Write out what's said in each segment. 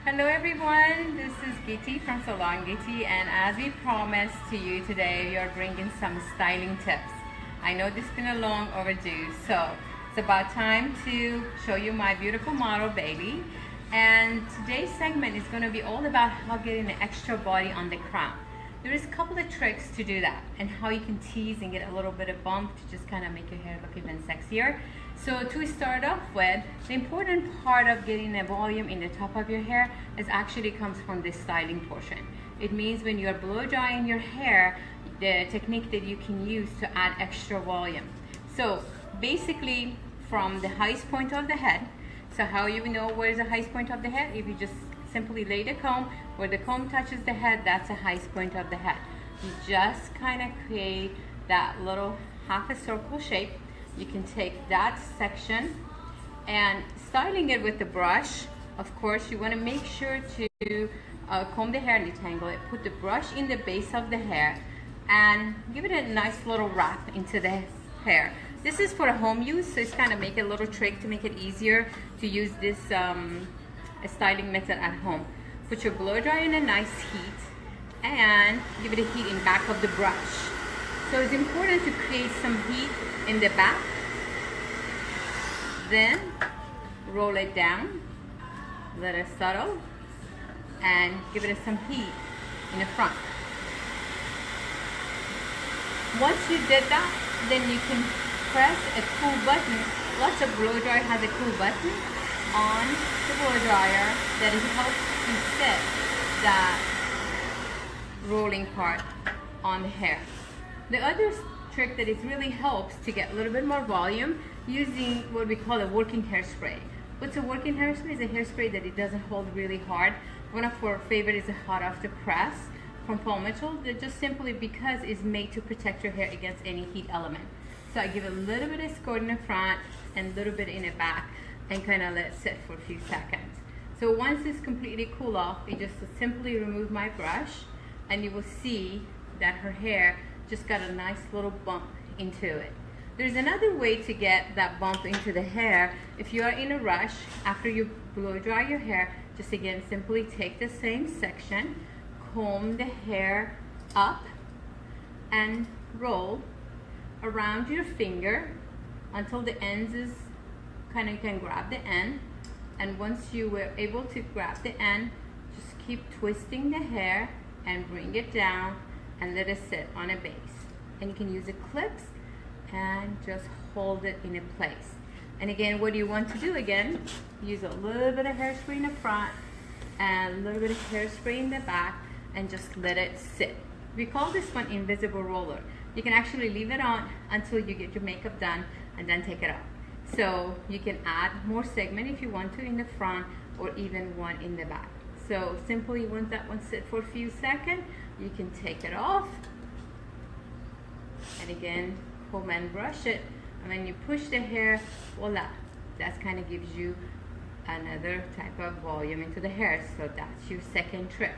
Hello everyone, this is Giti from Salon Giti, and as we promised to you today, we are bringing some styling tips. I know this has been a long overdue, so it's about time to show you my beautiful model Bailey. And today's segment is going to be all about how getting an extra body on the crown. There is a couple of tricks to do that, and how you can tease and get a little bit of bump to just kind of make your hair look even sexier. So to start off with, the important part of getting a volume in the top of your hair is actually comes from this styling portion. It means when you're blow drying your hair, the technique that you can use to add extra volume. So basically from the highest point of the head, so how you know where is the highest point of the head? If you just simply lay the comb, where the comb touches the head, that's the highest point of the head. You just kind of create that little half a circle shape. You can take that section and styling it with the brush. Of course, you want to make sure to comb the hair and detangle it. Put the brush in the base of the hair and give it a nice little wrap into the hair. This is for a home use, so it's kind of make a little trick to make it easier to use this styling method at home. Put your blow dryer in a nice heat and give it a heat in back of the brush. So it's important to create some heat in the back, then roll it down, let it settle, and give it some heat in the front. Once you did that, then you can press a cool button. Lots of blow dryer has a cool button on the blow dryer that it helps to set that rolling part on the hair. The other trick that it really helps to get a little bit more volume using what we call a working hairspray. What's a working hairspray? Is a hairspray that it doesn't hold really hard. One of our favorite is a hot off the press from Paul Mitchell. They're just simply because it's made to protect your hair against any heat element. So I give a little bit of squirt in the front and a little bit in the back and kind of let it sit for a few seconds. So once it's completely cool off, I just simply remove my brush and you will see that her hair just got a nice little bump into it. There's another way to get that bump into the hair. If you are in a rush, after you blow dry your hair, just again simply take the same section, comb the hair up and roll around your finger until the ends is kind of, you can grab the end, and once you were able to grab the end, just keep twisting the hair and bring it down and let it sit on a base. And you can use the clips and just hold it in a place. And again, what you want to do again, use a little bit of hairspray in the front and a little bit of hairspray in the back and just let it sit. We call this one invisible roller. You can actually leave it on until you get your makeup done and then take it off. So you can add more segment if you want to in the front or even one in the back. So simply once that one sit for a few seconds, you can take it off and again comb and brush it, and when you push the hair, voila, that kind of gives you another type of volume into the hair. So that's your second trick.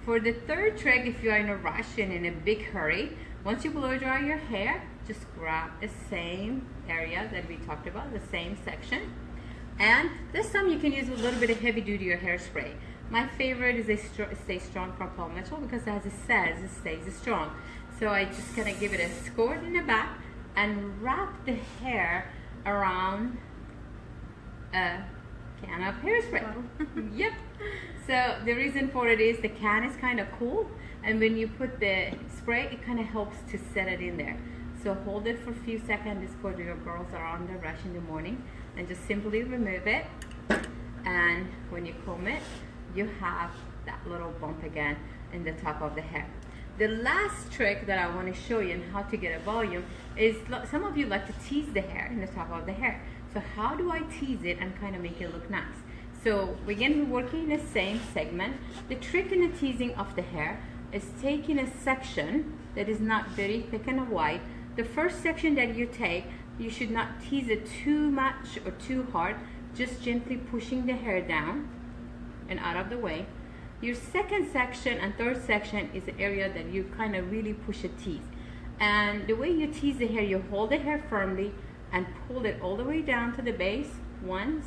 For the third trick, if you are in a rush and in a big hurry, once you blow dry your hair, just grab the same area that we talked about, the same section, and this time you can use a little bit of heavy duty or hairspray. My favorite is a Stay Strong from Paul Mitchell because as it says, it stays strong. So I just kind of give it a squirt in the back and wrap the hair around a can of hairspray. Yep. So the reason for it is the can is kind of cool, and when you put the spray, it kind of helps to set it in there. So hold it for a few seconds. This for your girls are on the rush in the morning, and just simply remove it. And when you comb it, you have that little bump again in the top of the hair. The last trick that I want to show you and how to get a volume is, some of you like to tease the hair in the top of the hair. So how do I tease it and kind of make it look nice? So again, we're working in the same segment. The trick in the teasing of the hair is taking a section that is not very thick and wide. The first section that you take, you should not tease it too much or too hard, just gently pushing the hair down and out of the way. Your second section and third section is the area that you kind of really push a tease. And the way you tease the hair, you hold the hair firmly and pull it all the way down to the base once,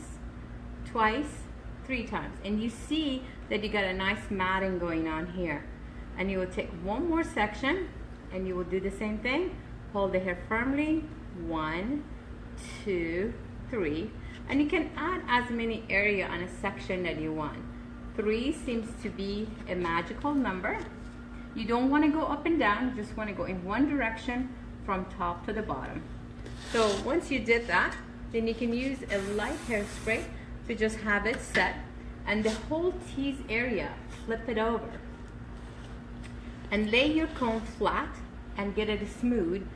twice, 3 times, and you see that you got a nice matting going on here. And you will take one more section and you will do the same thing. Hold the hair firmly. 1, 2, 3, and you can add as many area on a section that you want. 3 seems to be a magical number. You don't want to go up and down, you just want to go in one direction from top to the bottom. So once you did that, then you can use a light hairspray to just have it set, and the whole tease area, flip it over and lay your comb flat and get it smooth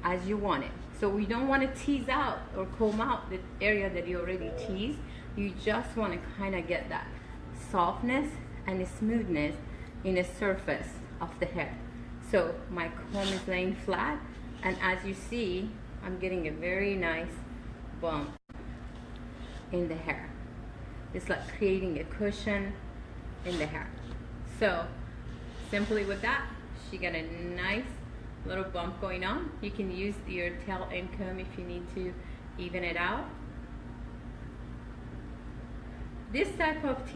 as you want it. So we don't want to tease out or comb out the area that you already teased. You just want to kind of get that softness and the smoothness in the surface of the hair. So my comb is laying flat, and as you see, I'm getting a very nice bump in the hair. It's like creating a cushion in the hair. So simply with that, she got a nice little bump going on. You can use your tail end comb if you need to even it out. This type of